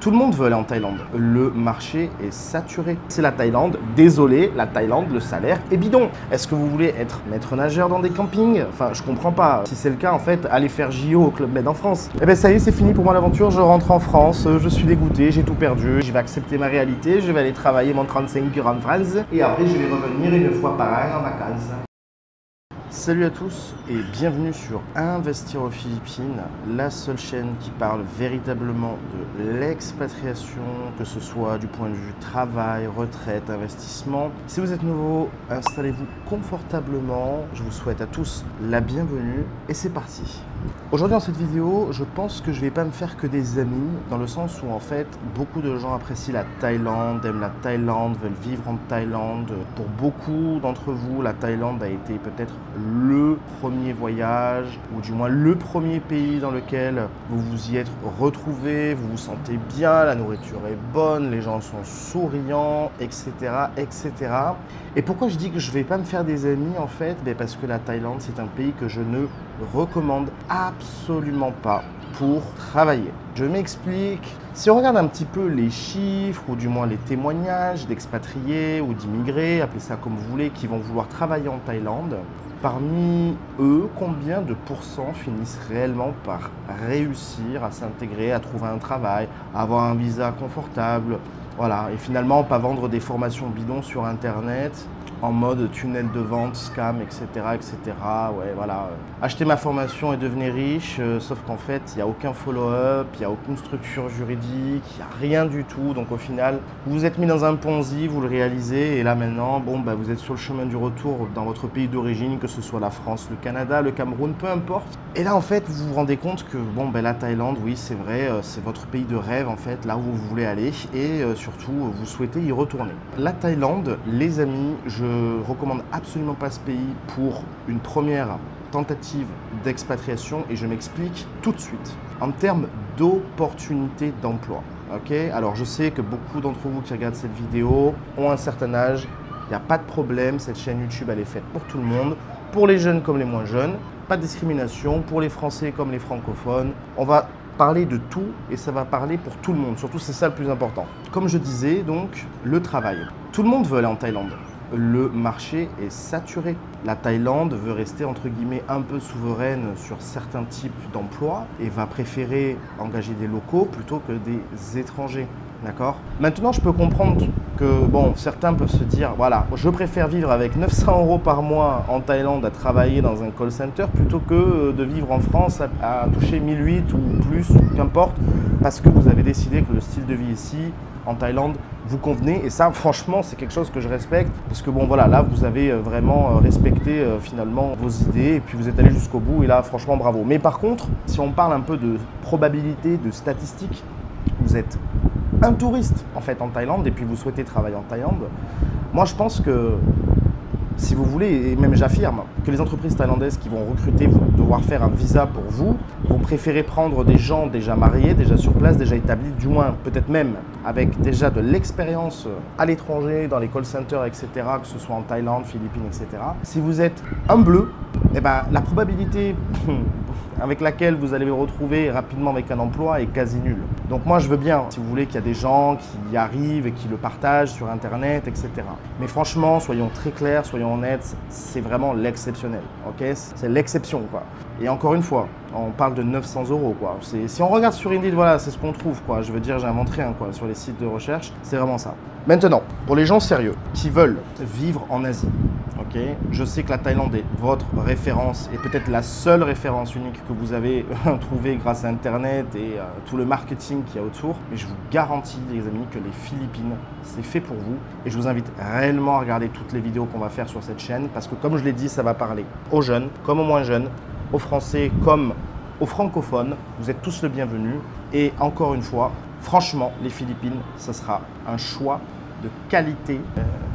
Tout le monde veut aller en Thaïlande. Le marché est saturé. C'est la Thaïlande. Désolé, la Thaïlande, le salaire est bidon. Est-ce que vous voulez être maître nageur dans des campings? Enfin, je comprends pas. Si c'est le cas, en fait, allez faire JO au Club Med en France. Eh ben ça y est, c'est fini pour moi l'aventure. Je rentre en France. Je suis dégoûté, j'ai tout perdu. Je vais accepter ma réalité. Je vais aller travailler mon 35 heures en France. Et après, je vais revenir une fois par an en vacances. Salut à tous et bienvenue sur Investir aux Philippines, la seule chaîne qui parle véritablement de l'expatriation, que ce soit du point de vue travail, retraite, investissement. Si vous êtes nouveau, installez-vous confortablement. Je vous souhaite à tous la bienvenue et c'est parti. Aujourd'hui dans cette vidéo, je pense que je ne vais pas me faire que des amis, dans le sens où en fait, beaucoup de gens apprécient la Thaïlande, aiment la Thaïlande, veulent vivre en Thaïlande. Pour beaucoup d'entre vous, la Thaïlande a été peut-être le premier voyage, ou du moins le premier pays dans lequel vous vous y êtes retrouvé, vous vous sentez bien, la nourriture est bonne, les gens sont souriants, etc. etc. Et pourquoi je dis que je ne vais pas me faire des amis en fait? Parce que la Thaïlande, c'est un pays que je ne recommande absolument pas pour travailler. Je m'explique. Si on regarde un petit peu les chiffres, ou du moins les témoignages d'expatriés ou d'immigrés, appelez ça comme vous voulez, qui vont vouloir travailler en Thaïlande, parmi eux, combien de pourcents finissent réellement par réussir à s'intégrer, à trouver un travail, à avoir un visa confortable, voilà, et finalement pas vendre des formations bidons sur Internet en mode tunnel de vente, scam, etc. etc. Ouais, voilà. Achetez ma formation et devenez riche, sauf qu'en fait, il n'y a aucun follow-up, il n'y a aucune structure juridique, il n'y a rien du tout. Donc au final, vous vous êtes mis dans un Ponzi, vous le réalisez, et là maintenant, bon, bah, vous êtes sur le chemin du retour dans votre pays d'origine, que ce soit la France, le Canada, le Cameroun, peu importe. Et là, en fait, vous vous rendez compte que bon, bah, la Thaïlande, oui, c'est vrai, c'est votre pays de rêve, en fait, là où vous voulez aller, et surtout, vous souhaitez y retourner. La Thaïlande, les amis, je recommande absolument pas ce pays pour une première tentative d'expatriation, et je m'explique tout de suite. En termes d'opportunités d'emploi, ok? Alors, je sais que beaucoup d'entre vous qui regardent cette vidéo ont un certain âge, il n'y a pas de problème, cette chaîne YouTube, elle est faite pour tout le monde, pour les jeunes comme les moins jeunes, pas de discrimination, pour les Français comme les francophones. On va parler de tout et ça va parler pour tout le monde, surtout c'est ça le plus important. Comme je disais, donc, le travail. Tout le monde veut aller en Thaïlande. Le marché est saturé. La Thaïlande veut rester entre guillemets un peu souveraine sur certains types d'emplois et va préférer engager des locaux plutôt que des étrangers. D'accord? Maintenant, je peux comprendre que bon, certains peuvent se dire, voilà, je préfère vivre avec 900 € par mois en Thaïlande à travailler dans un call center plutôt que de vivre en France à toucher 1008 ou plus, qu'importe, parce que vous avez décidé que le style de vie ici, en Thaïlande, vous convenez. Et ça, franchement, c'est quelque chose que je respecte parce que bon, voilà, là, vous avez vraiment respecté finalement vos idées et puis vous êtes allé jusqu'au bout et là, franchement, bravo. Mais par contre, si on parle un peu de probabilité, de statistiques, vous êtes un touriste en fait en Thaïlande et puis vous souhaitez travailler en Thaïlande, moi je pense que si vous voulez, et même j'affirme, que les entreprises thaïlandaises qui vont recruter vont devoir faire un visa pour vous, vont préférer prendre des gens déjà mariés, déjà sur place, déjà établis, du moins peut-être même avec déjà de l'expérience à l'étranger, dans les call centers, etc., que ce soit en Thaïlande, Philippines, etc. Si vous êtes un bleu, eh ben, la probabilité avec laquelle vous allez vous retrouver rapidement avec un emploi est quasi nulle. Donc moi je veux bien, si vous voulez, qu'il y a des gens qui y arrivent et qui le partagent sur Internet, etc. Mais franchement, soyons très clairs, soyons honnêtes, c'est vraiment l'exceptionnel, ok? C'est l'exception, quoi. Et encore une fois, on parle de 900 €, quoi. Si on regarde sur Indeed, voilà, c'est ce qu'on trouve, quoi. Je veux dire, j'invente rien, quoi. Sur les sites de recherche, c'est vraiment ça. Maintenant, pour les gens sérieux qui veulent vivre en Asie, ok, je sais que la Thaïlande est votre référence et peut-être la seule référence unique que vous avez trouvée grâce à Internet et tout le marketing qu'il y a autour. Mais je vous garantis, les amis, que les Philippines, c'est fait pour vous. Et je vous invite réellement à regarder toutes les vidéos qu'on va faire sur cette chaîne parce que, comme je l'ai dit, ça va parler aux jeunes comme aux moins jeunes, aux Français comme aux francophones. Vous êtes tous le bienvenu. Et encore une fois, franchement, les Philippines, ce sera un choix de qualité.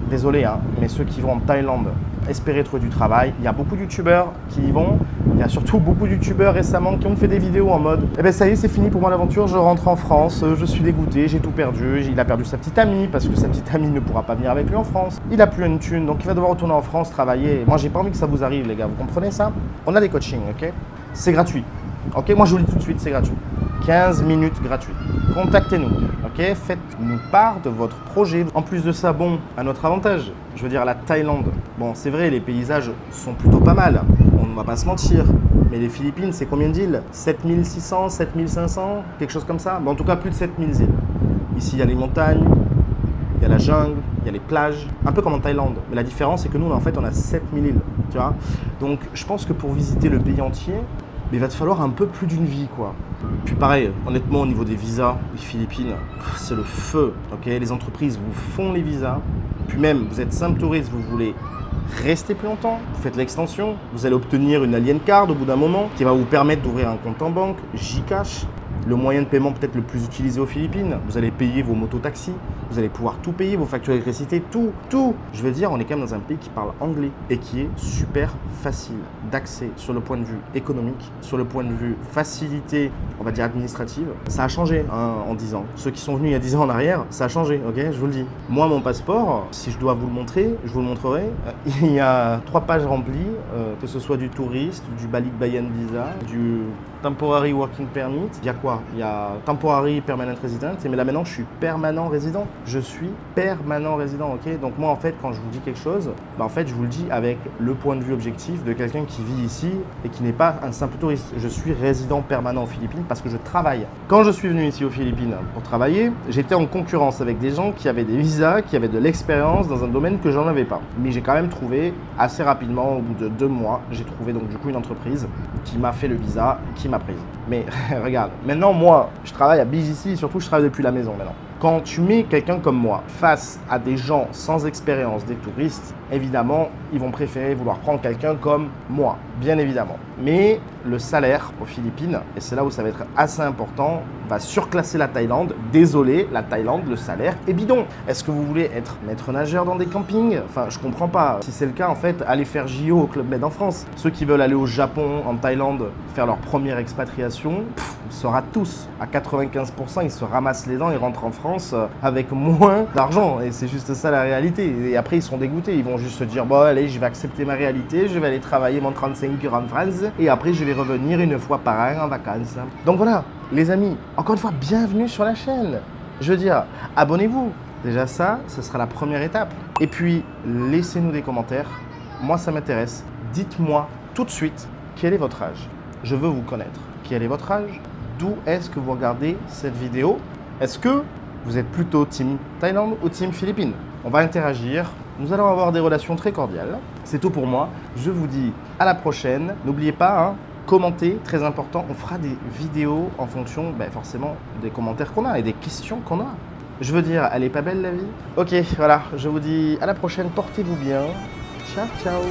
Désolé, hein, mais ceux qui vont en Thaïlande espérer trouver du travail, il y a beaucoup de youtubeurs qui y vont. Il y a surtout beaucoup de youtubeurs récemment qui ont fait des vidéos en mode « Eh ben ça y est, c'est fini pour moi l'aventure, je rentre en France, je suis dégoûté, j'ai tout perdu. » Il a perdu sa petite amie parce que sa petite amie ne pourra pas venir avec lui en France. Il a plus une thune, donc il va devoir retourner en France travailler. Moi, j'ai pas envie que ça vous arrive, les gars, vous comprenez ça? On a des coachings, ok? C'est gratuit. Ok, moi je vous le dis tout de suite, c'est gratuit. 15 minutes gratuites. contactez-nous, ok? Faites-nous part de votre projet. En plus de ça, bon, à notre avantage, je veux dire la Thaïlande. Bon, c'est vrai, les paysages sont plutôt pas mal, on ne va pas se mentir. Mais les Philippines, c'est combien d'îles? 7600, 7500, quelque chose comme ça? Bon, en tout cas, plus de 7000 îles. Ici, il y a les montagnes, il y a la jungle, il y a les plages, un peu comme en Thaïlande. Mais la différence, c'est que nous, en fait, on a 7000 îles, tu vois. Donc, je pense que pour visiter le pays entier, il va te falloir un peu plus d'une vie, quoi. Puis pareil, honnêtement, au niveau des visas, les Philippines, c'est le feu, ok? Les entreprises vous font les visas. Puis même, vous êtes simple touriste, vous voulez rester plus longtemps, vous faites l'extension, vous allez obtenir une alien card au bout d'un moment qui va vous permettre d'ouvrir un compte en banque, Gcash, le moyen de paiement peut-être le plus utilisé aux Philippines. Vous allez payer vos mototaxis, vous allez pouvoir tout payer, vos factures d'électricité, tout. Je veux dire, on est quand même dans un pays qui parle anglais et qui est super facile d'accès sur le point de vue économique, sur le point de vue facilité, on va dire administrative. Ça a changé hein, en 10 ans. Ceux qui sont venus il y a 10 ans en arrière, ça a changé, ok? Je vous le dis. Moi, mon passeport, si je dois vous le montrer, je vous le montrerai. Il y a 3 pages remplies, que ce soit du touriste, du Balikbayan Visa, du Temporary Working Permit. Il y a quoi? Il y a Temporary Permanent Resident. Mais là maintenant, je suis permanent résident. Je suis permanent résident, ok? Donc moi, en fait, quand je vous dis quelque chose, bah, en fait, je vous le dis avec le point de vue objectif de quelqu'un qui vit ici et qui n'est pas un simple touriste. Je suis résident permanent aux Philippines parce que je travaille. Quand je suis venu ici aux Philippines pour travailler, j'étais en concurrence avec des gens qui avaient des visas, qui avaient de l'expérience dans un domaine que j'en avais pas. Mais j'ai quand même trouvé assez rapidement, au bout de 2 mois, j'ai trouvé donc du coup une entreprise qui m'a fait le visa, qui m'a prise. Mais regarde, maintenant moi, je travaille à BGC et surtout je travaille depuis la maison maintenant. Quand tu mets quelqu'un comme moi face à des gens sans expérience, des touristes, évidemment, ils vont préférer vouloir prendre quelqu'un comme moi, bien évidemment. Mais le salaire aux Philippines, et c'est là où ça va être assez important, va surclasser la Thaïlande. Désolé, la Thaïlande, le salaire est bidon. Est-ce que vous voulez être maître nageur dans des campings? Enfin, je comprends pas. Si c'est le cas, en fait, allez faire JO au Club Med en France. Ceux qui veulent aller au Japon, en Thaïlande, faire leur première expatriation, ils se ratent tous. À 95%, ils se ramassent les dents, ils rentrent en France avec moins d'argent. Et c'est juste ça la réalité. Et après, ils sont dégoûtés. Ils vont juste se dire, bon, allez, je vais accepter ma réalité, je vais aller travailler mon 35 heures en France et après, je vais revenir une fois par an en vacances. Donc voilà, les amis, encore une fois, bienvenue sur la chaîne. Je veux dire, abonnez-vous. Déjà ça, ce sera la première étape. Et puis, laissez-nous des commentaires. Moi, ça m'intéresse. Dites-moi tout de suite quel est votre âge. Je veux vous connaître. Quel est votre âge? D'où est-ce que vous regardez cette vidéo? Est-ce que vous êtes plutôt team Thaïlande ou team Philippines? On va interagir. Nous allons avoir des relations très cordiales. C'est tout pour moi. Je vous dis à la prochaine. N'oubliez pas, hein, commentez, très important. On fera des vidéos en fonction forcément des commentaires qu'on a et des questions qu'on a. Je veux dire, elle est pas belle la vie? Ok, voilà. Je vous dis à la prochaine. Portez-vous bien. Ciao, ciao.